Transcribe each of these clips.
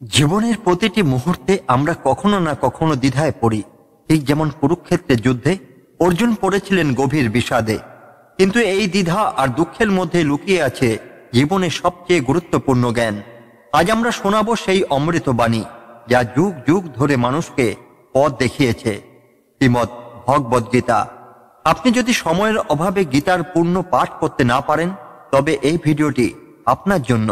জীবনের প্রতিটি মুহূর্তে আমরা কখনো না কখনো দ্বিধায় পড়ি। ঠিক যেমন কুরুক্ষেত্রের যুদ্ধে অর্জুন পড়েছিলেন গভীর বিষাদে, কিন্তু এই দ্বিধা আর দুঃখের মধ্যে লুকিয়ে আছে জীবনের সবচেয়ে গুরুত্বপূর্ণ জ্ঞান। আজ আমরা শোনাবো সেই অমৃত বাণী যা যুগ যুগ ধরে মানুষকে পথ দেখিয়েছে, শ্রীমদ্ ভগবদ গীতা। আপনি যদি সময়ের অভাবে গীতার পূর্ণ পাঠ করতে না পারেন, তবে এই ভিডিওটি আপনার জন্য।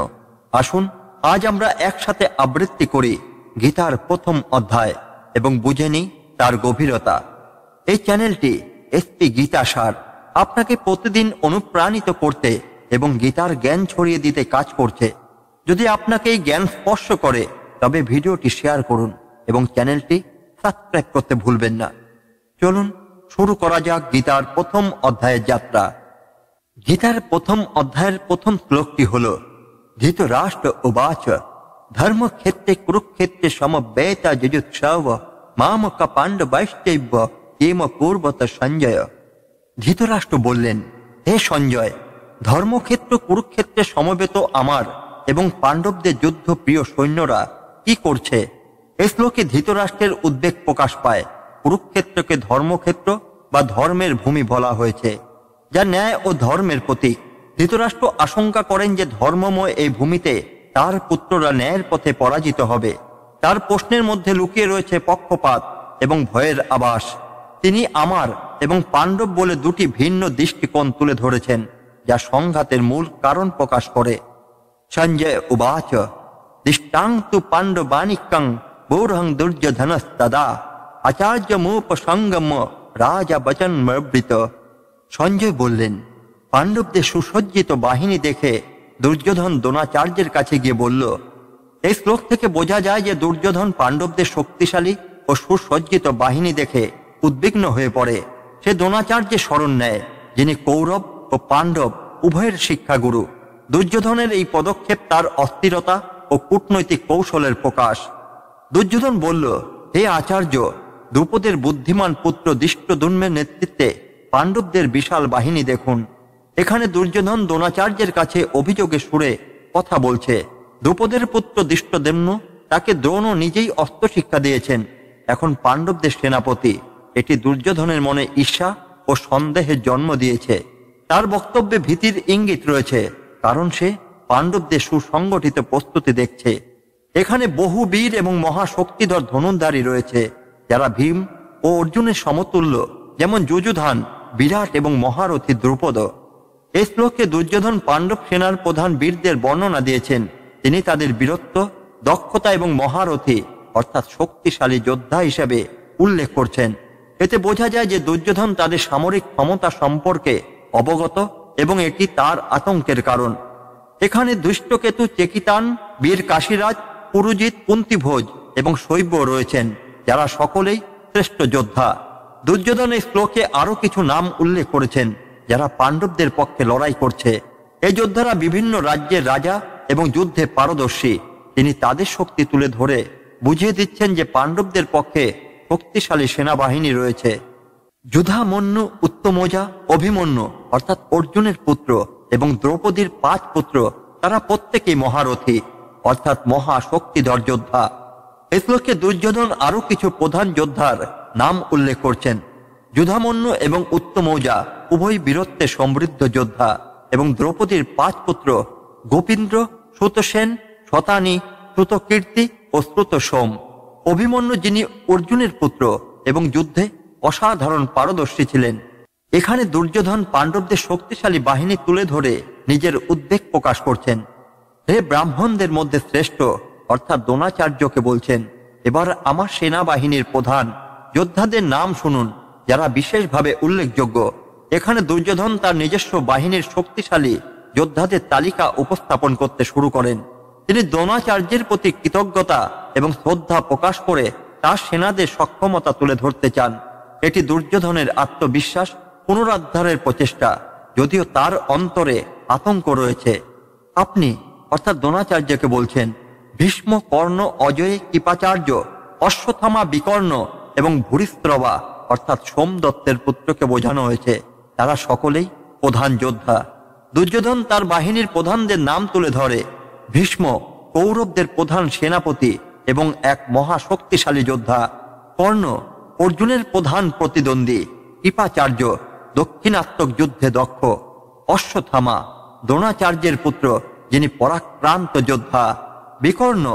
আসুন আজ আমরা একসাথে আবৃত্তি করি গীতার প্রথম অধ্যায় এবং বুঝে নিই তার গভীরতা। এই চ্যানেলটি এসপি গীতাসার আপনাকে প্রতিদিন অনুপ্রাণিত করতে এবং গীতার জ্ঞান ছড়িয়ে দিতে কাজ করছে। যদি আপনাকে এই জ্ঞান স্পর্শ করে, তবে ভিডিওটি শেয়ার করুন এবং চ্যানেলটি সাবস্ক্রাইব করতে ভুলবেন না। চলুন শুরু করা যাক গীতার প্রথম অধ্যায়ের যাত্রা। গীতার প্রথম অধ্যায়ের প্রথম শ্লোকটি হল, ধৃতরাষ্ট্র উবাচ ধর্মক্ষেত্রে কুরুক্ষেত্রে সমবেতা যুযুৎসব মামক পাণ্ডবৈশ্চৈব কিম কুর্বত সঞ্জয়। ধৃতরাষ্ট্র বললেন, হে সঞ্জয়, ধর্মক্ষেত্র কুরুক্ষেত্রে সমবেত আমার এবং পাণ্ডবদের যুদ্ধ প্রিয় সৈন্যরা কি করছে? এই শ্লোকে ধৃতরাষ্ট্রের উদ্বেগ প্রকাশ পায়। কুরুক্ষেত্রকে ধর্মক্ষেত্র বা ধর্মের ভূমি বলা হয়েছে, যা ন্যায় ও ধর্মের প্রতীক। ধৃতরাষ্ট্র আশঙ্কা করেন যে ধর্মময় এই ভূমিতে তার পুত্ররা ন্যায়ের পথে পরাজিত হবে। তার প্রশ্নের মধ্যে লুকিয়ে রয়েছে পক্ষপাত এবং ভয়ের আভাস। তিনি আমার এবং পাণ্ডব বলে দুটি ভিন্ন দৃষ্টিকোণ তুলে ধরেছেন, যা সংঘাতের মূল কারণ প্রকাশ করে। সঞ্জয় উবাচ দৃষ্টাং তু পাণ্ডবানিকং বৌরহং দুর্যোধনস্তদা আচার্য মুপসঙ্গম রাজা বচন মবৃত। সঞ্জয় বললেন, পাণ্ডবদের সুসজ্জিত বাহিনী দেখে দুর্যোধন দ্রোণাচার্যের কাছে গিয়ে বলল। এই শ্লোক থেকে বোঝা যায় যে দুর্যোধন পাণ্ডবদের শক্তিশালী ও সুসজ্জিত বাহিনী দেখে উদ্বিগ্ন হয়ে পড়ে। সে দ্রোণাচার্যের শরণ নেয়, যিনি কৌরব ও পাণ্ডব উভয়ের শিক্ষাগুরু। দুর্যোধনের এই পদক্ষেপ তার অস্থিরতা ও কূটনৈতিক কৌশলের প্রকাশ। দুর্যোধন বলল, হে আচার্য, দ্রুপদের বুদ্ধিমান পুত্র দৃষ্টদ্যুম্নের নেতৃত্বে পাণ্ডবদের বিশাল বাহিনী দেখুন। এখানে দুর্যোধন দ্রোণাচার্যের কাছে অভিযোগের সুরে কথা বলছে। দ্রুপদের পুত্র দৃষ্টদ্যুম্ন তাকে দ্রোণ নিজেই অস্ত্র শিক্ষা দিয়েছেন, এখন পাণ্ডবদের সেনাপতি। এটি দুর্যোধনের মনে ঈর্ষা ও সন্দেহের জন্ম দিয়েছে। তার বক্তব্যে ভীতির ইঙ্গিত রয়েছে, কারণ সে পাণ্ডবদের সুসংগঠিত প্রস্তুতি দেখছে। এখানে বহু বীর এবং মহাশক্তিধর ধনুর্ধারী রয়েছে, যারা ভীম ও অর্জুনের সমতুল্য, যেমন যুযুধান, বিরাট এবং মহারথী দ্রুপদ। এই শ্লোকে দুর্যোধন পাণ্ডব সেনার প্রধান বীরদের বর্ণনা দিয়েছেন। তিনি তাদের বীরত্ব, দক্ষতা এবং মহারথী অর্থাৎ শক্তিশালী যোদ্ধা হিসেবে উল্লেখ করছেন। এতে বোঝা যায় যে দুর্যোধন তাদের সামরিক ক্ষমতা সম্পর্কে অবগত এবং এটি তার আতঙ্কের কারণ। এখানে দুষ্টকেতু, চেকিতান, বীর কাশীরাজ, পুরুজিৎ, কুন্তিভোজ এবং শৈব্য রয়েছেন, যারা সকলেই শ্রেষ্ঠ যোদ্ধা। দুর্যোধন এই শ্লোকে আরো কিছু নাম উল্লেখ করেছেন, যারা পাণ্ডবদের পক্ষে লড়াই করছে। এই যোদ্ধারা বিভিন্ন রাজ্যের রাজা এবং যুদ্ধে পারদর্শী। তিনি তাদের শক্তি তুলে ধরে বুঝিয়ে দিচ্ছেন যে পাণ্ডবদের পক্ষে শক্তিশালী সেনাবাহিনী রয়েছে। যুধামন্যু, উত্তমোজা, অভিমন্যু অর্থাৎ অর্জুনের পুত্র এবং দ্রৌপদীর 5 পুত্র, তারা প্রত্যেকেই মহারথী অর্থাৎ মহাশক্তিধর যোদ্ধা। এই শ্লোকে দুর্যোধন আরো কিছু প্রধান যোদ্ধার নাম উল্লেখ করছেন। যুধামন্যু এবং উত্তমৌজা উভয় বীরত্বে সমৃদ্ধ যোদ্ধা এবং দ্রৌপদীর 5 পুত্র গোপীন্দ্র, শ্রুতসেন, শতানী, শ্রুতকীর্তি ও শ্রুতসোম। অভিমন্যু, যিনি অর্জুনের পুত্র এবং যুদ্ধে অসাধারণ পারদর্শী ছিলেন। এখানে দুর্যোধন পাণ্ডবদের শক্তিশালী বাহিনী তুলে ধরে নিজের উদ্বেগ প্রকাশ করছেন। হে ব্রাহ্মণদের মধ্যে শ্রেষ্ঠ অর্থাৎ দ্রোণাচার্যকে বলছেন, এবার আমার সেনাবাহিনীর প্রধান যোদ্ধাদের নাম শুনুন, যারা বিশেষভাবে উল্লেখযোগ্য। এখানে দুর্যোধন তার নিজস্ব বাহিনীর শক্তিশালী যোদ্ধাদের তালিকা উপস্থাপন করতে শুরু করেন। তিনি দ্রোণাচার্যের প্রতি কৃতজ্ঞতা এবং শ্রদ্ধা প্রকাশ করে তার সেনাদের সক্ষমতা তুলে ধরতে চান। এটি দুর্যোধনের আত্মবিশ্বাস পুনরুদ্ধারের প্রচেষ্টা, যদিও তার অন্তরে আতঙ্ক রয়েছে। আপনি অর্থাৎ দ্রোণাচার্যকে বলছেন। ভীষ্ম, কর্ণ, অজয়, কৃপাচার্য, অশ্বত্থামা, বিকর্ণ এবং ভূরিশ্রবা অর্থাৎ সোমদত্তের পুত্রকে বোঝানো হয়েছে। তারা সকলেই প্রধান যোদ্ধা। দুর্যোধন তার বাহিনীর প্রধানদের নাম তুলে ধরে। ভীষ্ম কৌরবদের প্রধান সেনাপতি এবং এক মহাশক্তিশালী যোদ্ধা। কর্ণ অর্জুনের প্রধান প্রতিদ্বন্দ্বী। কৃপাচার্য দক্ষিণাত্মক যুদ্ধে দক্ষ। অশ্বত্থামা দ্রোণাচার্যের পুত্র, যিনি পরাক্রান্ত যোদ্ধা। বিকর্ণ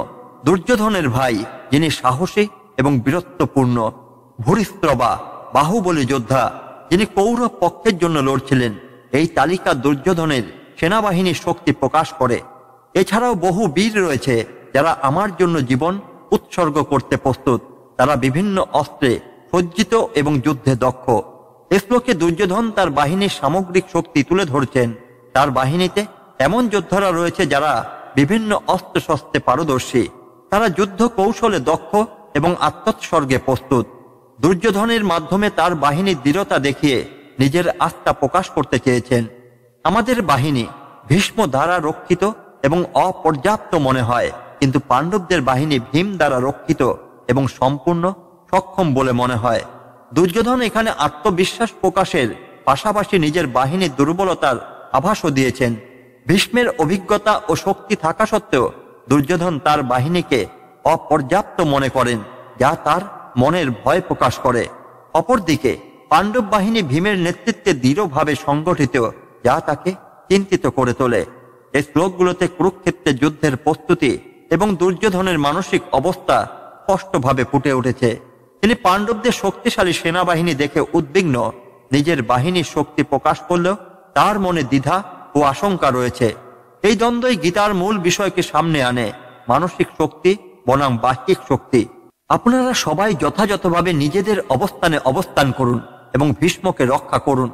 দুর্যোধনের ভাই, যিনি সাহসী এবং বীরত্বপূর্ণ। ভূরিশ্রবা বাহুবলী যোদ্ধা, যিনি কৌরব পক্ষের জন্য লড়ছিলেন। এই তালিকা দুর্যোধনের সেনাবাহিনীর শক্তি প্রকাশ করে। এছাড়াও বহু বীর রয়েছে যারা আমার জন্য জীবন উৎসর্গ করতে প্রস্তুত। তারা বিভিন্ন অস্ত্রে সজ্জিত এবং যুদ্ধে দক্ষ। এ শ্লোকে দুর্যোধন তার বাহিনীর সামগ্রিক শক্তি তুলে ধরছেন। তার বাহিনীতে এমন যোদ্ধারা রয়েছে যারা বিভিন্ন অস্ত্রশস্ত্রে পারদর্শী। তারা যুদ্ধ কৌশলে দক্ষ এবং আত্মোৎসর্গে প্রস্তুত। দুর্যোধনের মাধ্যমে তার বাহিনীর দৃঢ়তা দেখিয়ে নিজের আস্থা প্রকাশ করতে চেয়েছেন। আমাদের বাহিনী ভীষ্ম দ্বারা রক্ষিত এবং অপর্যাপ্ত মনে হয়, কিন্তু পাণ্ডবদের বাহিনী ভীম দ্বারা রক্ষিত এবং সম্পূর্ণ সক্ষম বলে মনে হয়। দুর্যোধন এখানে আত্মবিশ্বাস প্রকাশের পাশাপাশি নিজের বাহিনীর দুর্বলতার আভাসও দিয়েছেন। ভীষ্মের অভিজ্ঞতা ও শক্তি থাকা সত্ত্বেও দুর্যোধন তার বাহিনীকে অপর্যাপ্ত মনে করেন, যা তার মনের ভয় প্রকাশ করে। অপরদিকে পাণ্ডব বাহিনী ভীমের নেতৃত্বে দৃঢ়ভাবে সংগঠিত, যা তাকে চিন্তিত করে তোলে। এই শ্লোকগুলোতে কুরুক্ষেত্রের যুদ্ধের প্রস্তুতি এবং দুর্যোধনের মানসিক অবস্থা স্পষ্টভাবে ফুটে উঠেছে। তিনি পাণ্ডবদের শক্তিশালী সেনাবাহিনী দেখে উদ্বিগ্ন। নিজের বাহিনীর শক্তি প্রকাশ করলেও তার মনে দ্বিধা ও আশঙ্কা রয়েছে। এই দ্বন্দ্বই গীতার মূল বিষয়কে সামনে আনে, মানসিক শক্তি বনাম বাহ্যিক শক্তি। আপনারা সবাই যথাযথভাবে নিজেদের অবস্থানে অবস্থান করুন এবং ভীষ্মকে রক্ষা করুন।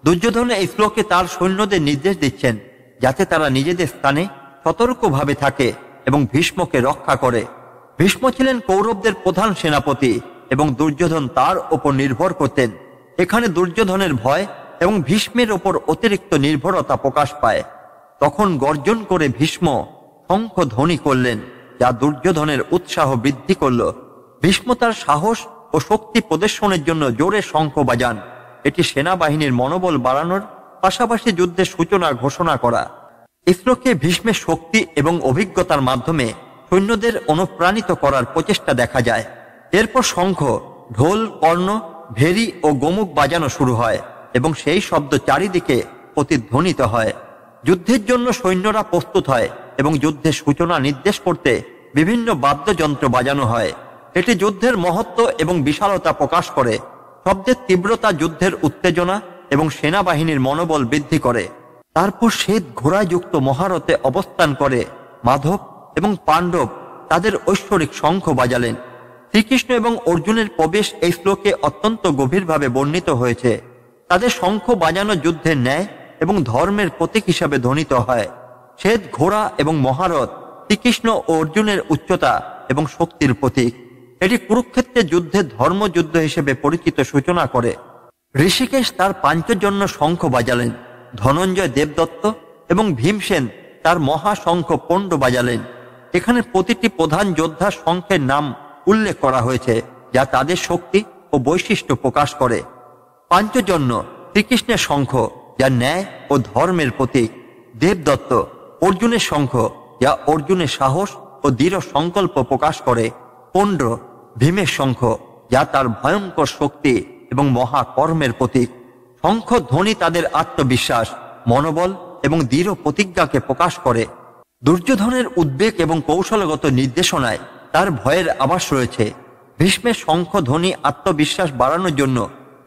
দুর্যোধন এই শ্লোকে তার সৈন্যদের নির্দেশ দিচ্ছেন যাতে তারা নিজেদের স্থানে সতর্কভাবে থাকে এবং ভীষ্মকে রক্ষা করে। ভীষ্ম ছিলেন কৌরবদের প্রধান সেনাপতি এবং দুর্যোধন তার ওপর নির্ভর করতেন। এখানে দুর্যোধনের ভয় এবং ভীষ্মের ওপর অতিরিক্ত নির্ভরতা প্রকাশ পায়। তখন গর্জন করে ভীষ্ম শঙ্খ ধ্বনি করলেন, যা দুর্যোধনের উৎসাহ বৃদ্ধি করল। ভীষ্ম তার সাহস ও শক্তি প্রদর্শনের জন্য জোরে শঙ্খ বাজান। এটি সেনাবাহিনীর মনোবল বাড়ানোর পাশাপাশি যুদ্ধের সূচনা ঘোষণা করা। এই শ্লোকে ভীষ্মের শক্তি এবং অভিজ্ঞতার মাধ্যমে সৈন্যদের অনুপ্রাণিত করার প্রচেষ্টা দেখা যায়। এরপর শঙ্খ, ঢোল, কর্ণ, ভেরি ও গোমুখ বাজানো শুরু হয় এবং সেই শব্দ চারিদিকে প্রতিধ্বনিত হয়। যুদ্ধের জন্য সৈন্যরা প্রস্তুত হয় এবং যুদ্ধের সূচনা নির্দেশ করতে বিভিন্ন বাদ্যযন্ত্র বাজানো হয়। এটি যুদ্ধের মহত্ব এবং বিশালতা প্রকাশ করে। শব্দের তীব্রতা যুদ্ধের উত্তেজনা এবং সেনাবাহিনীর মনোবল বৃদ্ধি করে। তারপর শ্বেত ঘোড়াযুক্ত মহারথে অবস্থান করে মাধব এবং পাণ্ডব তাদের ঐশ্বরিক শঙ্খ বাজালেন। শ্রীকৃষ্ণ এবং অর্জুনের প্রবেশ এই শ্লোকে অত্যন্ত গভীরভাবে বর্ণিত হয়েছে। তাদের শঙ্খ বাজানো যুদ্ধের ন্যায় এবং ধর্মের প্রতীক হিসাবে ধ্বনিত হয়। শ্বেত ঘোড়া এবং মহারথ শ্রীকৃষ্ণ ও অর্জুনের উচ্চতা এবং শক্তির প্রতীক। এটি কুরুক্ষেত্রের যুদ্ধের ধর্মযুদ্ধ হিসেবে পরিচিত সূচনা করে। ঋষিকেশ তার পাঞ্চজন্য শঙ্খ বাজালেন। ধনঞ্জয় দেবদত্ত এবং ভীমসেন তার মহাশঙ্খ পণ্ড বাজালেন। এখানে প্রতিটি প্রধান যোদ্ধার শঙ্খের নাম উল্লেখ করা হয়েছে, যা তাদের শক্তি ও বৈশিষ্ট্য প্রকাশ করে। পাঞ্চজন্য শ্রীকৃষ্ণের শঙ্খ, যা ন্যায় ও ধর্মের প্রতীক। দেবদত্ত অর্জুনের শঙ্খ, যা অর্জুনের সাহস ও দৃঢ় সংকল্প প্রকাশ করে। পণ্ড ভীমের শঙ্খ, যা তার ভয়ঙ্কর শক্তি এবং মহাকর্মের প্রতীক। শঙ্খ ধ্বনি তাদের আত্মবিশ্বাস, মনোবল এবং দৃঢ় প্রতিজ্ঞাকে প্রকাশ করে। দুর্যোধনের উদ্বেগ এবং কৌশলগত নির্দেশনায় তার ভয়ের আভাস রয়েছে। ভীষ্মের শঙ্খ ধ্বনি আত্মবিশ্বাস বাড়ানোর জন্য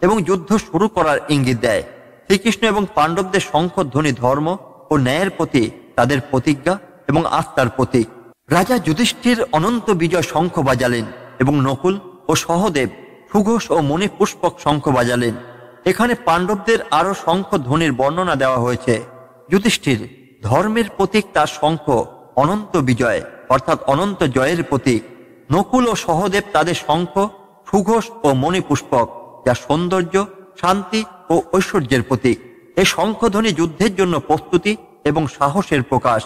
এবং যুদ্ধ শুরু করার ইঙ্গিত দেয়। শ্রীকৃষ্ণ এবং পাণ্ডবদের শঙ্খ ধ্বনি ধর্ম ও ন্যায়ের প্রতি তাদের প্রতিজ্ঞা এবং আস্থার প্রতীক। রাজা যুধিষ্ঠির অনন্ত বিজয় শঙ্খ বাজালেন এবং নকুল ও সহদেব সুঘোষ ও মণিপুষ্পক শঙ্খ বাজালেন। এখানে পাণ্ডবদের আরো শঙ্খ ধ্বনির বর্ণনা দেওয়া হয়েছে। যুধিষ্ঠির ধর্মের প্রতীক, তার শঙ্খ অনন্ত বিজয় অর্থাৎ অনন্ত জয়ের প্রতীক। নকুল ও সহদেব তাদের শঙ্খ সুঘোষ ও মণিপুষ্পক, যা সৌন্দর্য, শান্তি ও ঐশ্বর্যের প্রতীক। এই শঙ্খধ্বনি যুদ্ধের জন্য প্রস্তুতি এবং সাহসের প্রকাশ।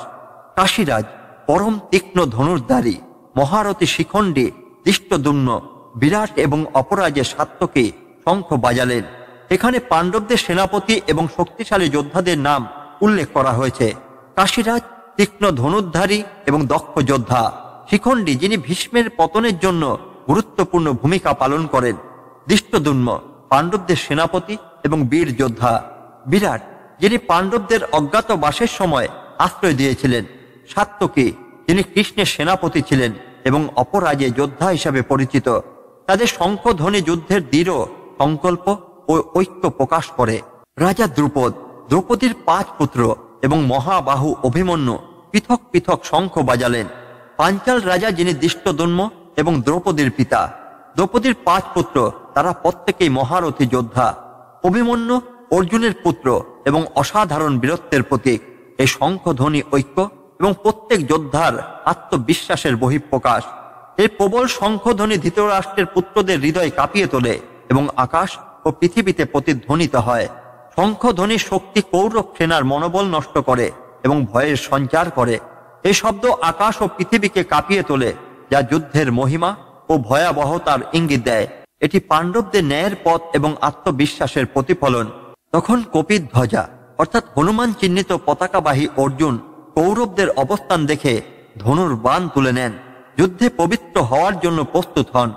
কাশীরাজ পরম তীক্ষ্ণ ধনুর্ধারী মহারথী শিখণ্ডী দৃষ্টদ্যুম্ন বিরাট এবং অপরাজের সাত্যকে শঙ্খ বাজালেন। এখানে পাণ্ডবদের সেনাপতি এবং শক্তিশালী যোদ্ধাদের নাম উল্লেখ করা হয়েছে। কাশীরাজ তীক্ষ্ণ ধনুর্ধারী এবং দক্ষ যোদ্ধা। শিখণ্ডী, যিনি ভীষ্মের পতনের জন্য গুরুত্বপূর্ণ ভূমিকা পালন করেন। ধৃষ্টদ্যুম্ন, পাণ্ডবদের সেনাপতি এবং বীর যোদ্ধা। বিরাট, যিনি পাণ্ডবদের অজ্ঞাতবাসের সময় আশ্রয় দিয়েছিলেন। সাত্যকী, যিনি কৃষ্ণের সেনাপতি ছিলেন এবং অপরাজে যোদ্ধা হিসাবে পরিচিত। তাদের শঙ্খধ্বনি যুদ্ধের দৃঢ় সংকল্প ও ঐক্য প্রকাশ করে। রাজা দ্রুপদ, দ্রৌপদীর 5 পুত্র এবং মহাবাহু অভিমন্যু পৃথক পৃথক শঙ্খ বাজালেন। পাঞ্চাল রাজা, যিনি ধৃষ্টদ্যুম্ন এবং দ্রৌপদীর পিতা। দ্রৌপদীর 5 পুত্র, তারা প্রত্যেকেই মহারথী যোদ্ধা। অভিমন্যু অর্জুনের পুত্র এবং অসাধারণ বীরত্বের প্রতীক। এই শঙ্খধ্বনি ঐক্য এবং প্রত্যেক যোদ্ধার আত্মবিশ্বাসের বহিঃপ্রকাশ। এই প্রবল শঙ্খধ্বনি ধৃতরাষ্ট্রের পুত্রদের হৃদয় কাঁপিয়ে তোলে এবং আকাশ ও পৃথিবীতে প্রতিধ্বনিত হয়। শঙ্খধ্বনির শক্তি কৌরব সেনার মনোবল নষ্ট করে এবং ভয়ের সঞ্চার করে। এই শব্দ আকাশ ও পৃথিবীকে কাঁপিয়ে তোলে, যা যুদ্ধের মহিমা ও ভয়াবহতার ইঙ্গিত দেয়। এটি পাণ্ডবদের ন্যায়ের পথ এবং আত্মবিশ্বাসের প্রতিফলন। তখন কপিধ্বজা অর্থাৎ হনুমান চিহ্নিত পতাকাবাহী অর্জুন কৌরবদের অবস্থান দেখে ধনুর বাণ তুলে নেন। যুদ্ধে পবিত্র হওয়ার জন্য প্রস্তুত হন।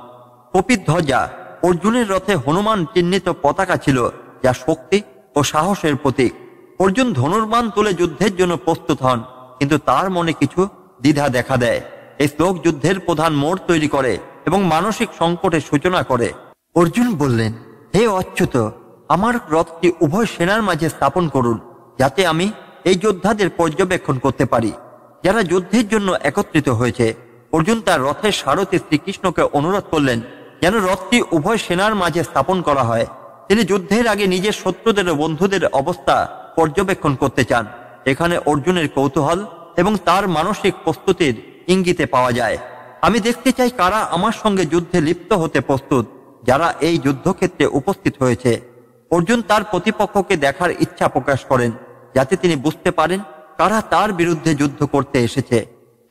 কপিধ্বজা অর্জুনের রথে হনুমান চিহ্নিত পতাকা ছিল, যা শক্তি ও সাহসের প্রতীক। অর্জুন ধনুর্বাণ তুলে যুদ্ধের জন্য প্রস্তুত হন, কিন্তু তার মনে কিছু দ্বিধা দেখা দেয়। এই শ্লোক যুদ্ধের প্রধান মোড় তৈরি করে এবং মানসিক সংকটের সূচনা করে। অর্জুন বললেন, হে অচ্যুত, আমার রথটি উভয় সেনার মাঝে স্থাপন করুন, যাতে আমি এই যোদ্ধাদের পর্যবেক্ষণ করতে পারি, যারা যুদ্ধের জন্য একত্রিত হয়েছে। অর্জুন তার রথের সারথী শ্রীকৃষ্ণকে অনুরোধ করলেন যেন রথটি উভয় সেনার মাঝে স্থাপন করা হয়। তিনি যুদ্ধের আগে নিজের শত্রুদের ও বন্ধুদের অবস্থা পর্যবেক্ষণ করতে চান। এখানে অর্জুনের কৌতূহল এবং তার মানসিক প্রস্তুতির ইঙ্গিতে পাওয়া যায়। আমি দেখতে চাই কারা আমার সঙ্গে যুদ্ধে লিপ্ত হতে প্রস্তুত, যারা এই যুদ্ধক্ষেত্রে উপস্থিত হয়েছে। অর্জুন তার প্রতিপক্ষকে দেখার ইচ্ছা প্রকাশ করেন, যাতে তিনি বুঝতে পারেন কারা তার বিরুদ্ধে যুদ্ধ করতে এসেছে।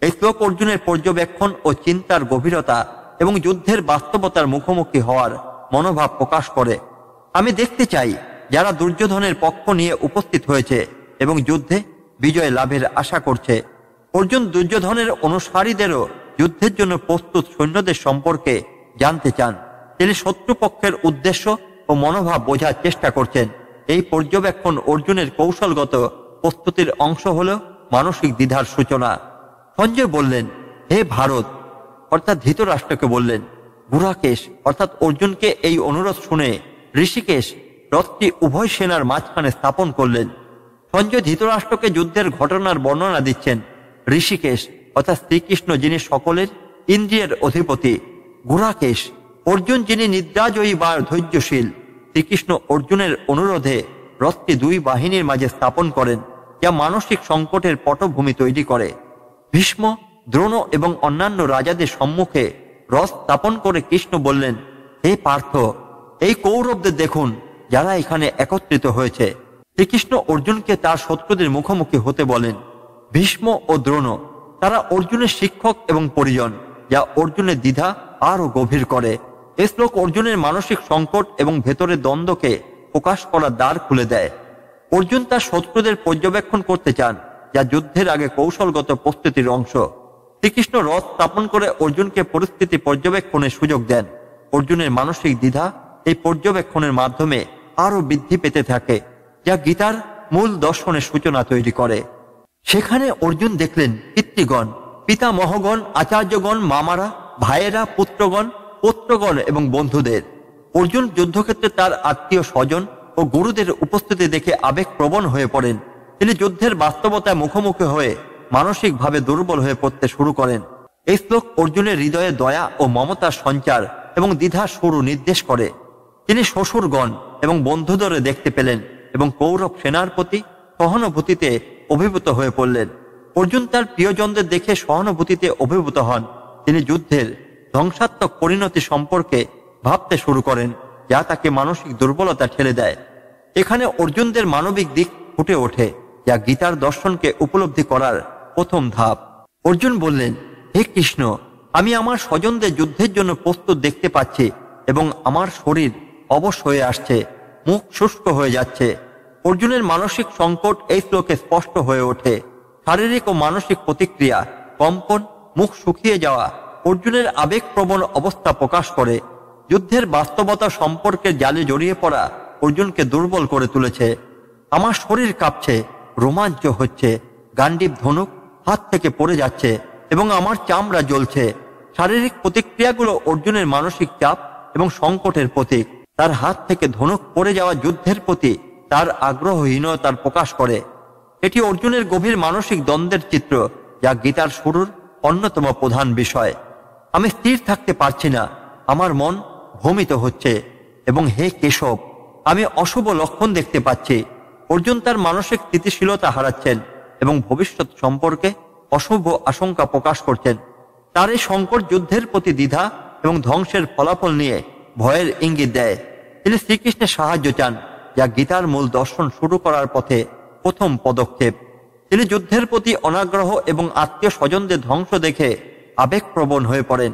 এই শ্লোক অর্জুনের পর্যবেক্ষণ ও চিন্তার গভীরতা এবং যুদ্ধের বাস্তবতার মুখোমুখি হওয়ার মনোভাব প্রকাশ করে। আমি দেখতে চাই যারা দুর্যোধনের পক্ষ নিয়ে উপস্থিত হয়েছে এবং যুদ্ধে বিজয় লাভের আশা করছে। অর্জুন দুর্যোধনের অনুসারীদেরও যুদ্ধের জন্য প্রস্তুত সৈন্যদের সম্পর্কে জানতে চান। তিনি শত্রুপক্ষের উদ্দেশ্য ও মনোভাব বোঝার চেষ্টা করছেন। এই পর্যবেক্ষণ অর্জুনের কৌশলগত প্রস্তুতির অংশ হল মানসিক দ্বিধার সূচনা। সঞ্জয় বললেন, হে ভারত অর্থাৎ ধৃতরাষ্ট্রকে বললেন। গুরাকেশ অর্থাৎ অর্জুনকে এই অনুরোধ শুনে ঋষিকেশ রথটি উভয় সেনার মাঝখানে স্থাপন করলেন। সঞ্জয় ধৃতরাষ্ট্রকে যুদ্ধের ঘটনার বর্ণনা দিচ্ছেন। ঋষিকেশ অর্থাৎ শ্রীকৃষ্ণ, যিনি সকলের ইন্দ্রিয়ের অধিপতি। গুরাকেশ অর্জুন, যিনি নিদ্রাজয়ী বা ধৈর্যশীল। শ্রীকৃষ্ণ অর্জুনের অনুরোধে রথটি 2 বাহিনীর মাঝে স্থাপন করেন, যা মানসিক সংকটের পটভূমি তৈরি করে। ভীষ্ম, দ্রোণ এবং অন্যান্য রাজাদের সম্মুখে রথ স্থাপন করে কৃষ্ণ বললেন, হে পার্থ, এই কৌরবদের দেখুন, যারা এখানে একত্রিত হয়েছে। শ্রীকৃষ্ণ অর্জুনকে তার শত্রুদের মুখোমুখি হতে বলেন। ভীষ্ম ও দ্রোণ, তারা অর্জুনের শিক্ষক এবং পরিজন, যা অর্জুনের দ্বিধা আরও গভীর করে। এই শ্লোক অর্জুনের মানসিক সংকট এবং ভেতরের দ্বন্দ্বকে প্রকাশ করার দ্বার খুলে দেয়। অর্জুন তার শত্রুদের পর্যবেক্ষণ করতে চান, যা যুদ্ধের আগে কৌশলগত প্রস্তুতির অংশ। শ্রীকৃষ্ণ রথ স্থাপন করে অর্জুনকে পরিস্থিতি পর্যবেক্ষণের সুযোগ দেন। অর্জুনের মানসিক দ্বিধা এই পর্যবেক্ষণের মাধ্যমে আরও বৃদ্ধি পেতে থাকে, যা গীতার মূল দর্শনের সূচনা তৈরি করে। সেখানে অর্জুন দেখলেন পিতৃগণ, পিতামহগণ, আচার্যগণ, মামারা, ভাইয়েরা, পুত্রগণ, পৌত্রগণ এবং বন্ধুদের। অর্জুন যুদ্ধক্ষেত্রে তার আত্মীয় স্বজন ও গুরুদের উপস্থিতি দেখে আবেগপ্রবণ হয়ে পড়েন। তিনি যুদ্ধের বাস্তবতায় মুখোমুখি হয়ে মানসিকভাবে দুর্বল হয়ে পড়তে শুরু করেন। এই শ্লোক অর্জুনের হৃদয়ে দয়া ও মমতার সঞ্চার এবং দ্বিধা শুরু নির্দেশ করে। তিনি শ্বশুরগণ এবং বন্ধুদের দেখতে পেলেন এবং কৌরব সেনার প্রতি সহানুভূতিতে অভিভূত হয়ে পড়লেন। অর্জুন তার প্রিয়জনদের দেখে সহানুভূতিতে অভিভূত হন। তিনি যুদ্ধের ধ্বংসাত্মক পরিণতি সম্পর্কে ভাবতে শুরু করেন, যা তাকে মানসিক দুর্বলতা ঠেলে দেয়। এখানে অর্জুনদের মানবিক দিক ফুটে ওঠে, যা গীতার দর্শনকে উপলব্ধি করার প্রথম ধাপ। অর্জুন বললেন, হে কৃষ্ণ, আমি আমার স্বজনদের যুদ্ধের জন্য প্রস্তুত দেখতে পাচ্ছি এবং আমার শরীর অবশ হয়ে আসছে, মুখ শুষ্ক হয়ে যাচ্ছে। অর্জুনের মানসিক সংকট এই শ্লোকে স্পষ্ট হয়ে ওঠে। শারীরিক ও মানসিক প্রতিক্রিয়া, কম্পন, মুখ শুকিয়ে যাওয়া অর্জুনের আবেগপ্রবণ অবস্থা প্রকাশ করে। যুদ্ধের বাস্তবতা সম্পর্কের জালে জড়িয়ে পড়া অর্জুনকে দুর্বল করে তুলেছে। আমার শরীর কাঁপছে, রোমাঞ্চ হচ্ছে, গান্ডীব ধনুক হাত থেকে পড়ে যাচ্ছে এবং আমার চামড়া জ্বলছে। শারীরিক প্রতিক্রিয়াগুলো অর্জুনের মানসিক চাপ এবং সংকটের প্রতীক। তার হাত থেকে ধনুক পড়ে যাওয়া যুদ্ধের প্রতি তার আগ্রহহীনতার প্রকাশ করে। এটি অর্জুনের গভীর মানসিক দ্বন্দ্বের চিত্র, যা গীতার শুরুর অন্যতম প্রধান বিষয়। আমি স্থির থাকতে পারছি না, আমার মন ভ্রমিত হচ্ছে এবং হে কেশব, আমি অশুভ লক্ষণ দেখতে পাচ্ছি। অর্জুন তার মানসিক স্থিতিশীলতা হারাচ্ছেন এবং ভবিষ্যৎ সম্পর্কে অশুভ আশঙ্কা প্রকাশ করছেন। তার এই সংকট যুদ্ধের প্রতি দ্বিধা এবং ধ্বংসের ফলাফল নিয়ে ভয়ের ইঙ্গিত দেয়। তিনি শ্রীকৃষ্ণের সাহায্য চান, যা গীতার মূল দর্শন শুরু করার পথে প্রথম পদক্ষেপ। তিনি যুদ্ধের প্রতি অনাগ্রহ এবং আত্মীয় স্বজনদের ধ্বংস দেখে আবেগপ্রবণ হয়ে পড়েন।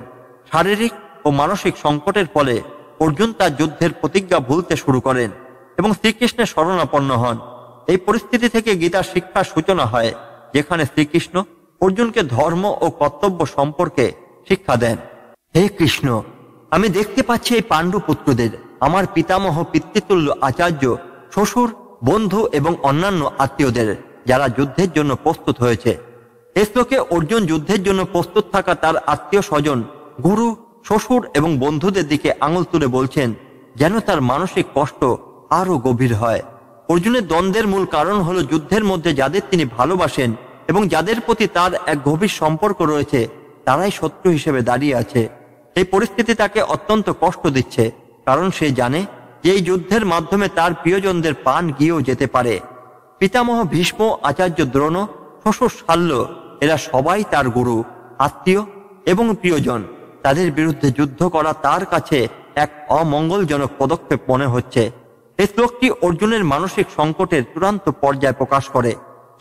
শারীরিক ও মানসিক সংকটের ফলে অর্জুন তার যুদ্ধের প্রতিজ্ঞা ভুলতে শুরু করেন এবং শ্রীকৃষ্ণের শরণাপন্ন হন। এই পরিস্থিতি থেকে গীতার শিক্ষার সূচনা হয়, যেখানে শ্রীকৃষ্ণ অর্জুনকে ধর্ম ও কর্তব্য সম্পর্কে শিক্ষা দেন। হে কৃষ্ণ, আমি দেখতে পাচ্ছি এই পাণ্ডু পুত্রদের, আমার পিতামহ, পিতৃতুল্য আচার্য, শ্বশুর, বন্ধু এবং অন্যান্য আত্মীয়দের, যারা যুদ্ধের জন্য প্রস্তুত হয়েছে। এই শ্লোকে অর্জুন যুদ্ধের জন্য প্রস্তুত থাকা তার আত্মীয় স্বজন, গুরু, শ্বশুর এবং বন্ধুদের দিকে আঙুল তুলে বলছেন, যেন তার মানসিক কষ্ট আরো গভীর হয়। অর্জুনের দ্বন্দ্বের মূল কারণ হলো যুদ্ধের মধ্যে যাদের তিনি ভালোবাসেন এবং যাদের প্রতি তার এক গভীর সম্পর্ক রয়েছে, তারাই শত্রু হিসেবে দাঁড়িয়ে আছে। এই পরিস্থিতি তাকে অত্যন্ত কষ্ট দিচ্ছে, কারণ সে জানে যে এই যুদ্ধের মাধ্যমে তার প্রিয়জনদের প্রাণ গিয়েও যেতে পারে। পিতামহ ভীষ্ম, আচার্য দ্রোণ, শ্বশুর শাল্য, এরা সবাই তার গুরু, আত্মীয় এবং প্রিয়জন। তাদের বিরুদ্ধে যুদ্ধ করা তার কাছে এক অমঙ্গলজনক পদক্ষেপ মনে হচ্ছে। এই শ্লোকটি অর্জুনের মানসিক সংকটের চূড়ান্ত পর্যায় প্রকাশ করে।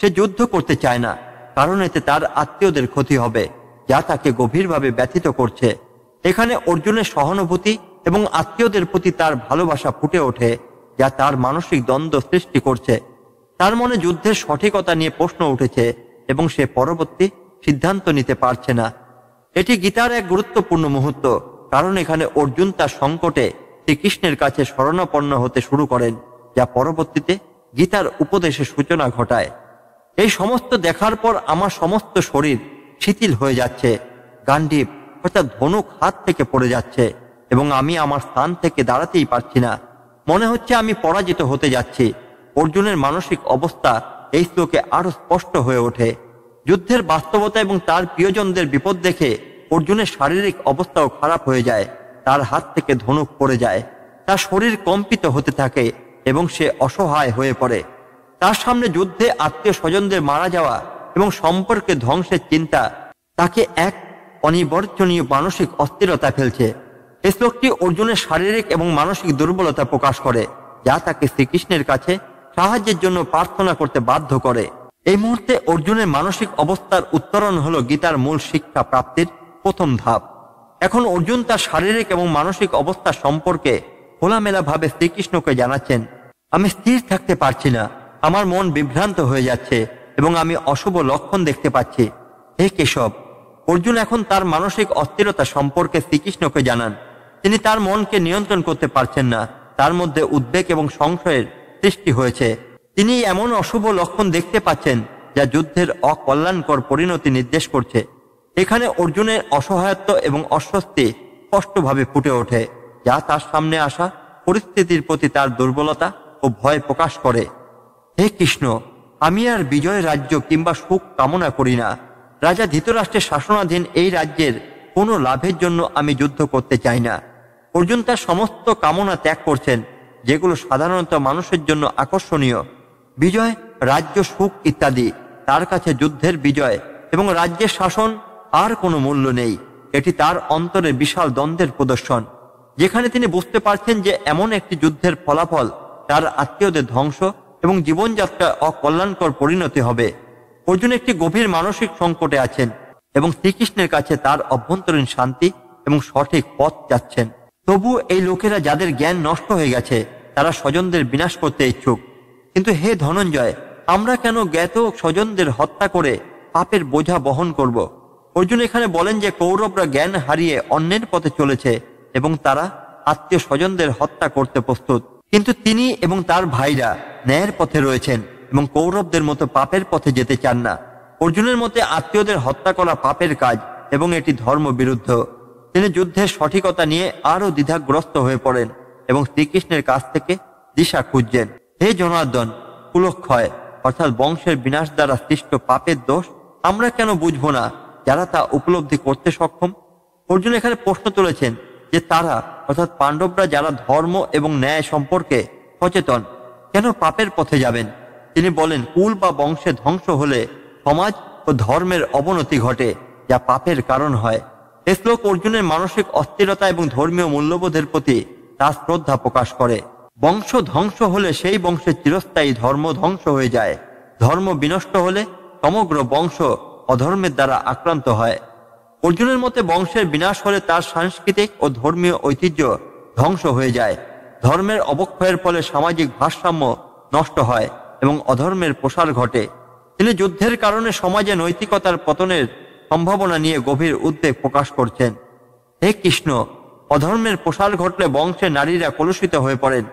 সে যুদ্ধ করতে চায় না, কারণ এতে তার আত্মীয়দের ক্ষতি হবে, যা তাকে গভীরভাবে ব্যথিত করছে। এখানে অর্জুনের সহানুভূতি এবং আত্মীয়দের প্রতি তার ভালোবাসা ফুটে ওঠে, যা তার মানসিক দ্বন্দ্ব সৃষ্টি করছে। তার মনে যুদ্ধের সঠিকতা নিয়ে প্রশ্ন উঠেছে এবং সে পরবর্তী সিদ্ধান্ত নিতে পারছে না। এটি গীতার এক গুরুত্বপূর্ণ মুহূর্ত, কারণ এখানে অর্জুন তার সংকটে শ্রীকৃষ্ণের কাছে শরণাপন্ন হতে শুরু করেন, যা পরবর্তীতে গীতার উপদেশের সূচনা ঘটায়। এই সমস্ত দেখার পর আমার সমস্ত শরীর শিথিল হয়ে যাচ্ছে, গান্ডীব অর্থাৎ ধনুক হাত থেকে পড়ে যাচ্ছে এবং আমি আমার স্থান থেকে দাঁড়াতেই পারছি না। মনে হচ্ছে আমি পরাজিত হতে যাচ্ছি। অর্জুনের মানসিক অবস্থা এই শ্লোকে আরো স্পষ্ট হয়ে ওঠে। যুদ্ধের বাস্তবতা এবং তার প্রিয়জনদের বিপদ দেখে অর্জুনের শারীরিক অবস্থাও খারাপ হয়ে যায়। তার হাত থেকে ধনুক পড়ে যায়, তার শরীর কম্পিত হতে থাকে এবং সে অসহায় হয়ে পড়ে। তার সামনে যুদ্ধে আত্মীয় স্বজনদের মারা যাওয়া এবং সম্পর্কে ধ্বংসের চিন্তা তাকে এক অনিবর্জনীয় মানসিক অস্থিরতা ফেলছে। এই শ্লোকটি অর্জুনের শারীরিক এবং মানসিক দুর্বলতা প্রকাশ করে, যা তাকে শ্রীকৃষ্ণের কাছে সাহায্যের জন্য প্রার্থনা করতে বাধ্য করে। এই মুহূর্তে অর্জুনের মানসিক অবস্থার উত্তরণ হলো গীতার মূল শিক্ষা প্রাপ্তির প্রথম ধাপ। এখন অর্জুন তার শারীরিক এবং মানসিক অবস্থা সম্পর্কে খোলামেলা ভাবে শ্রীকৃষ্ণকে জানাচ্ছেন, আমি স্থির থাকতে পারছি না, আমার মন বিভ্রান্ত হয়ে যাচ্ছে এবং আমি অশুভ লক্ষণ দেখতে পাচ্ছি। হে কেশব, অর্জুন এখন তার মানসিক অস্থিরতা সম্পর্কে শ্রীকৃষ্ণকে জানান। তিনি তার মনকে নিয়ন্ত্রণ করতে পারছেন না, তার মধ্যে উদ্বেগ এবং সংশয়ের সৃষ্টি হয়েছে। তিনি এমন অশুভ লক্ষণ দেখতে পাচ্ছেন, যা যুদ্ধের অকল্যাণকর পরিণতি নির্দেশ করছে। এখানে অর্জুনের অসহায়ত্ব এবং অস্বস্তি স্পষ্টভাবে ফুটে ওঠে, যা তার সামনে আসা পরিস্থিতির প্রতি তার দুর্বলতা ও ভয় প্রকাশ করে। হে কৃষ্ণ, আমি আর বিজয়, রাজ্য কিংবা সুখ কামনা করি না। রাজা ধৃতরাষ্ট্রের শাসনাধীন এই রাজ্যের কোনো লাভের জন্য আমি যুদ্ধ করতে চাই না। অর্জুন তার সমস্ত কামনা ত্যাগ করছেন, যেগুলো সাধারণত মানুষের জন্য আকর্ষণীয়। বিজয়, রাজ্য, সুখ ইত্যাদি। তার কাছে যুদ্ধের বিজয় এবং রাজ্যের শাসন আর কোনো মূল্য নেই। এটি তার অন্তরে বিশাল দ্বন্দ্বের প্রদর্শন, যেখানে তিনি বুঝতে পারছেন যে এমন একটি যুদ্ধের ফলাফল তার আত্মীয়দের ধ্বংস এবং জীবনযাত্রা অকল্যাণকর পরিণতি হবে। অর্জুন একটি গভীর মানসিক সংকটে আছেন এবং শ্রীকৃষ্ণের কাছে তার অভ্যন্তরীণ শান্তি এবং সঠিক পথ যাচ্ছেন। তবু এই লোকেরা যাদের জ্ঞান নষ্ট হয়ে গেছে, তারা স্বজনদের বিনাশ করতে ইচ্ছুক। কিন্তু হে ধনঞ্জয়, আমরা কেন জ্ঞাত স্বজনদের হত্যা করে পাপের বোঝা বহন করব? অর্জুন এখানে বলেন যে কৌরবরা জ্ঞান হারিয়ে অন্যের পথে চলেছে এবং তারা আত্মীয় স্বজনদের হত্যা করতে প্রস্তুত, কিন্তু তিনি এবং তার ভাইরা ন্যায়ের পথে রয়েছেন এবং কৌরবদের মতো পাপের পথে যেতে চান না। অর্জুনের মতে আত্মীয়দের হত্যা করা পাপের কাজ এবং এটি ধর্ম বিরুদ্ধ। তিনি যুদ্ধের সঠিকতা নিয়ে আরো দ্বিধাগ্রস্ত হয়ে পড়েন এবং শ্রীকৃষ্ণের কাছ থেকে দিশা খুঁজছেন। হে জনার্দন, কুলক্ষয় অর্থাৎ বংশের বিনাশ দ্বারা সৃষ্ট পাপের দোষ আমরা কেন বুঝবো না যারা তা উপলব্ধি করতে সক্ষম? অর্জুন এখানে প্রশ্ন তুলেছেন যে তারা অর্থাৎ পাণ্ডবরা যারা ধর্ম এবং ন্যায় সম্পর্কে সচেতন কেন পাপের পথে যাবেন? তিনি বলেন কুল বা বংশে ধ্বংস হলে সমাজ ও ধর্মের অবনতি ঘটে, যা পাপের কারণ হয়। এই শ্লোক অর্জুনের মানসিক অস্থিরতা এবং ধর্মীয় মূল্যবোধের প্রতি তার শ্রদ্ধা প্রকাশ করে। বংশ ধ্বংস হলে সেই বংশের চিরস্থায়ী ধর্ম ধ্বংস হয়ে যায়। ধর্ম বিনষ্ট হলে সমগ্র বংশ অধর্মের দ্বারা আক্রান্ত হয়। অর্জুনের মতে বংশের বিনাশ হলে তার সাংস্কৃতিক ও ধর্মীয় ঐতিহ্য ধ্বংস হয়ে যায়। ধর্মের অবক্ষয়ের ফলে সামাজিক ভারসাম্য নষ্ট হয় এবং অধর্মের প্রসার ঘটে। তিনি যুদ্ধের কারণে সমাজে নৈতিকতার পতনের সম্ভাবনা নিয়ে গভীর উদ্বেগ প্রকাশ করছেন। হে কৃষ্ণ, অধর্মের প্রসার ঘটলে বংশে নারীরা কলুষিত হয়ে পড়েন।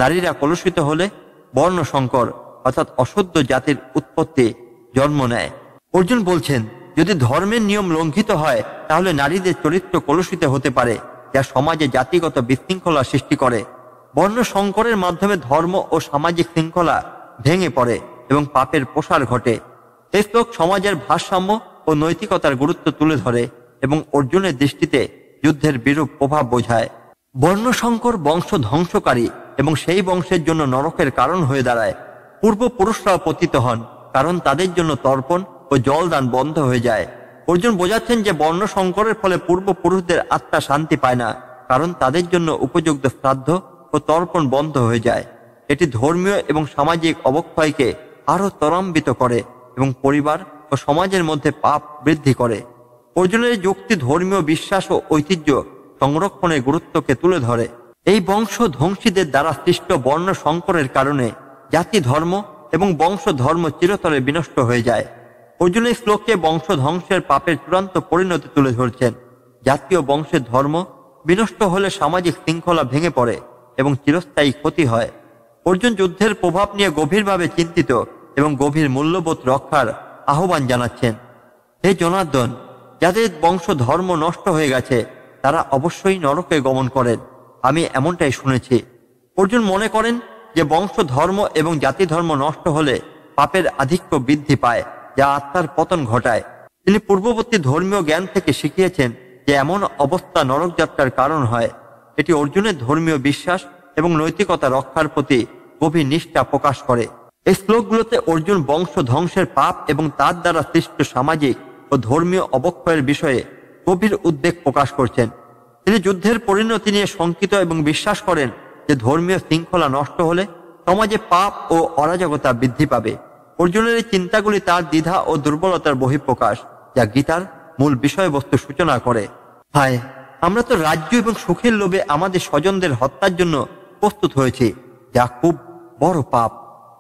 নারীরা কলুষিত হলে বর্ণ সংকর অর্থাৎ অশুদ্ধ জাতির উৎপত্তি জন্ম নেয়। অর্জুন বলছেন যদি ধর্মের নিয়ম লঙ্ঘিত হয় তাহলে নারীদের চরিত্র কলুষিত হতে পারে, যা সমাজে জাতিগত বিশৃঙ্খলা সৃষ্টি করে। বর্ণ সংকরের মাধ্যমে ধর্ম ও সামাজিক শৃঙ্খলা ভেঙে পড়ে এবং পাপের প্রসার ঘটে। এই শ্লোক সমাজের ভারসাম্য ও নৈতিকতার গুরুত্ব তুলে ধরে এবং অর্জুনের দৃষ্টিতে যুদ্ধের বিরূপ প্রভাব বোঝায়। বর্ণসংকর বংশ ধ্বংসকারী এবং সেই বংশের জন্য নরকের কারণ হয়ে দাঁড়ায়। পূর্বপুরুষরাও পতিত হন কারণ তাদের জন্য তর্পণ ও জলদান বন্ধ হয়ে যায়। অর্জুন বোঝাচ্ছেন যে বর্ণসংকরের ফলে পূর্বপুরুষদের আত্মা শান্তি পায় না, কারণ তাদের জন্য উপযুক্ত শ্রাদ্ধ ও তর্পণ বন্ধ হয়ে যায়। এটি ধর্মীয় এবং সামাজিক অবক্ষয়কে আরো ত্বরান্বিত করে এবং পরিবার ও সমাজের মধ্যে পাপ বৃদ্ধি করে। অর্জুনের যুক্তি ধর্মীয় বিশ্বাস ও ঐতিহ্য সংরক্ষণের গুরুত্বকে তুলে ধরে। এই বংশ ধ্বংসীদের দ্বারা সৃষ্ট বর্ণ সংকরের কারণে জাতি ধর্ম এবং বংশ ধর্ম চিরতরে বিনষ্ট হয়ে যায়। অর্জুনের শ্লোকে বংশ ধ্বংসের পাপের চূড়ান্ত পরিণতি তুলে ধরছেন। জাতীয় বংশের ধর্ম বিনষ্ট হলে সামাজিক শৃঙ্খলা ভেঙে পড়ে এবং চিরস্থায়ী ক্ষতি হয়। অর্জুন যুদ্ধের প্রভাব নিয়ে গভীরভাবে চিন্তিত এবং গভীর মূল্যবোধ রক্ষার আহ্বান জানাচ্ছেন। হে জনার্দন, যাদের বংশ ধর্ম নষ্ট হয়ে গেছে তারা অবশ্যই নরকে গমন করেন। আমি এমনটাই শুনেছি। অর্জুন মনে করেন যে বংশ ধর্ম এবং জাতি ধর্ম নষ্ট হলে পাপের আধিক্য বৃদ্ধি পায়, যা আত্মার পতন ঘটায়। তিনি পূর্ববর্তী ধর্মীয় জ্ঞান থেকে শিখিয়েছেন যে এমন অবস্থা নরকযাত্রার কারণ হয়। এটি অর্জুনের ধর্মীয় বিশ্বাস এবং নৈতিকতা রক্ষার প্রতি গভীর নিষ্ঠা প্রকাশ করে। এই শ্লোকগুলোতে অর্জুন বংশ ধ্বংসের পাপ এবং তার দ্বারা সৃষ্ট সামাজিক ও ধর্মীয় অবক্ষয়ের বিষয়ে গভীর উদ্বেগ প্রকাশ করছেন। তিনি যুদ্ধের পরিণতি নিয়ে শঙ্কিত এবং বিশ্বাস করেন যে ধর্মীয় শৃঙ্খলা নষ্ট হলে সমাজে পাপ ও অরাজকতা বৃদ্ধি পাবে। অর্জুনের এই চিন্তাগুলি তার দ্বিধা ও দুর্বলতার বহিঃপ্রকাশ, যা গীতার মূল বিষয়বস্তু সূচনা করে। হায়, আমরা তো রাজ্য এবং সুখের লোভে আমাদের স্বজনদের হত্যার জন্য প্রস্তুত হয়েছি, যা খুব বড় পাপ।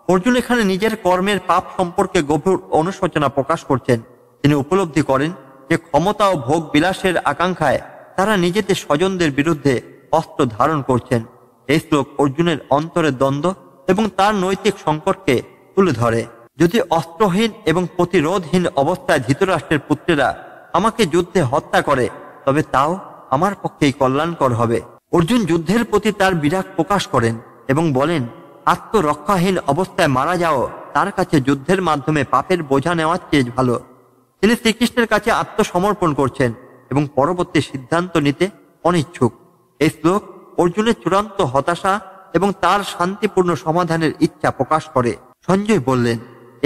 অর্জুন এখানে নিজের কর্মের পাপ সম্পর্কে গভীর অনুশোচনা প্রকাশ করছেন। তিনি উপলব্ধি করেন যে ক্ষমতা ও ভোগ বিলাসের আকাঙ্ক্ষায় তারা নিজেদের স্বজনদের বিরুদ্ধে অস্ত্র ধারণ করছেন। এই শ্লোক অর্জুনের অন্তরের দ্বন্দ্ব এবং তার নৈতিক সংকটকে তুলে ধরে। যদি অস্ত্রহীন এবং প্রতিরোধহীন অবস্থায় ধৃতরাষ্ট্রের পুত্রেরা আমাকে যুদ্ধে হত্যা করে তবে তাও আমার পক্ষেই কল্যাণকর হবে। অর্জুন যুদ্ধের প্রতি তার বিরাগ প্রকাশ করেন এবং বলেন আত্মরক্ষাহীন অবস্থায় মারা যাও তার কাছে যুদ্ধের মাধ্যমে পাপের বোঝা নেওয়ার চেয়ে ভালো। তিনি শ্রীকৃষ্ণের কাছে আত্মসমর্পণ করছেন এবং পরবর্তী সিদ্ধান্ত নিতে অনিচ্ছুক। এই শ্লোক অর্জুনের চূড়ান্ত হতাশা এবং তার শান্তিপূর্ণ সমাধানের ইচ্ছা প্রকাশ করে। সঞ্জয় বললেন,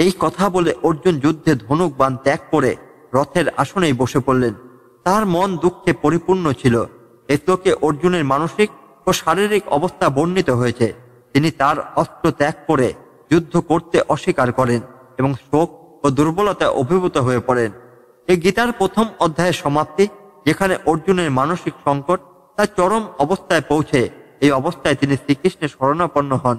এই কথা বলে অর্জুন যুদ্ধে ধনুক বাণ ত্যাগ করে রথের আসনেই বসে পড়লেন। তার মন দুঃখে পরিপূর্ণ ছিল। এই শ্লোকে অর্জুনের মানসিক ও শারীরিক অবস্থা বর্ণিত হয়েছে। তিনি তার অস্ত্র ত্যাগ করে যুদ্ধ করতে অস্বীকার করেন এবং শোক ও দুর্বলতায় অভিভূত হয়ে পড়েন। এই গীতার প্রথম অধ্যায়ের সমাপ্তি, যেখানে অর্জুনের মানসিক সংকট তার চরম অবস্থায় পৌঁছে। এই অবস্থায় তিনি শ্রীকৃষ্ণের শরণাপন্ন হন,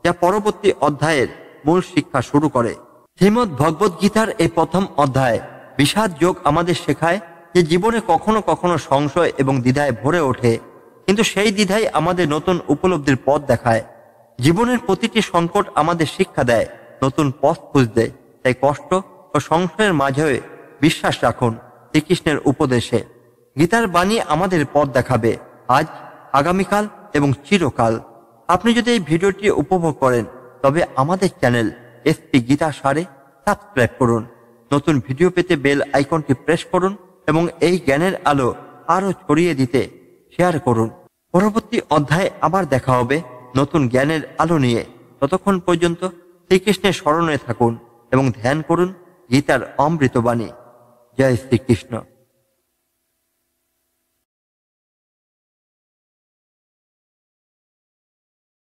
যা পরবর্তী অধ্যায়ের মূল শিক্ষা শুরু করে। শ্রীমদ্ ভগবদ গীতার এই প্রথম অধ্যায় বিষাদ যোগ আমাদের শেখায় যে জীবনে কখনো কখনো সংশয় এবং দ্বিধায় ভরে ওঠে, কিন্তু সেই দ্বিধাই আমাদের নতুন উপলব্ধির পথ দেখায়। জীবনের প্রতিটি সংকট আমাদের শিক্ষা দেয় নতুন পথ খুঁজতে। তাই কষ্ট ও সংশয়ের মাঝে বিশ্বাস রাখুন শ্রীকৃষ্ণের উপদেশে। গীতার বাণী আমাদের পথ দেখাবে আজ, আগামীকাল এবং চিরকাল। আপনি যদি এই ভিডিওটি উপভোগ করেন তবে আমাদের চ্যানেল এসপি গীতা সারে সাবস্ক্রাইব করুন। নতুন ভিডিও পেতে বেল আইকনটি প্রেস করুন এবং এই জ্ঞানের আলো আরো ছড়িয়ে দিতে শেয়ার করুন। পরবর্তী অধ্যায়ে আবার দেখা হবে নতুন জ্ঞানের আলো নিয়ে। ততক্ষণ পর্যন্ত শ্রীকৃষ্ণের স্মরণে থাকুন এবং ধ্যান করুন গীতার অমৃতবাণী। জয় শ্রীকৃষ্ণ।